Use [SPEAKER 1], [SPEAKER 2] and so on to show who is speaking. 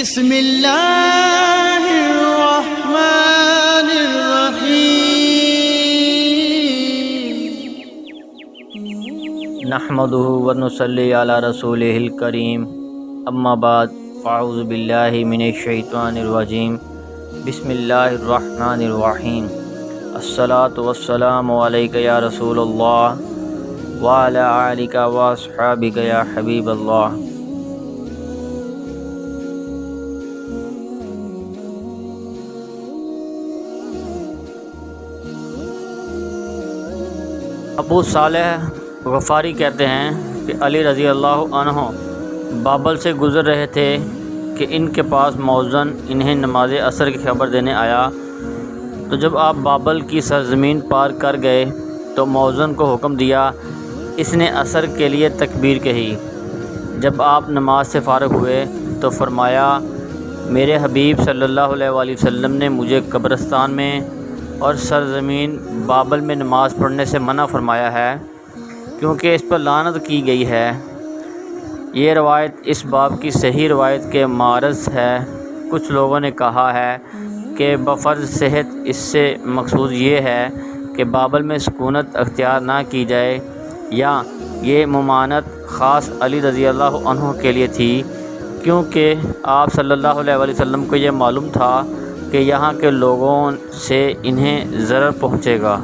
[SPEAKER 1] बिस्मिल्लाहिर्रहमानिर्रहीम। नहमदुहु व नुसल्ली अला रसूलिहिल करीम। अम्मा बाद फ़अऊज़ु बिल्लाहि मिनश शैतानिर रजीम। बिस्मिल्लाहिर्रहमानिर्रहीम। अस्सलातु वस्सलामु अलैका या रसूलल्लाह व अला आलिका व अस्हाबिका या हबीबल्लाह। अबू सालेह गफ़ारी कहते हैं कि अली रज़ी अल्लाह अन्हो बाबल से गुज़र रहे थे कि इनके पास मौज़न इन्हें नमाज असर की खबर देने आया। तो जब आप बाबल की सरज़मीन पार कर गए तो मौज़न को हुक्म दिया। इसने असर के लिए तकबीर कही। जब आप नमाज से फ़ारिग हुए तो फ़रमाया, मेरे हबीब सल्लल्लाहु अलैहि वसल्लम ने मुझे कब्रिस्तान में और सरज़मीन बाबल में नमाज़ पढ़ने से मना फ़रमाया है, क्योंकि इस पर लानत की गई है। ये रवायत इस बाब की सही रवायत के मारज़ है। कुछ लोगों ने कहा है कि बफ़र्ज़ सेहत इससे मकसूद ये है कि बाबल में सुकूनत अख्तियार ना की जाए, या ये मुमानत ख़ास अली रज़ी अल्लाह अन्हु के लिए थी, क्योंकि आप सल्लल्लाहु अलैहि वसल्लम को यह मालूम था कि यहाँ के लोगों से इन्हें ज़रर पहुँचेगा।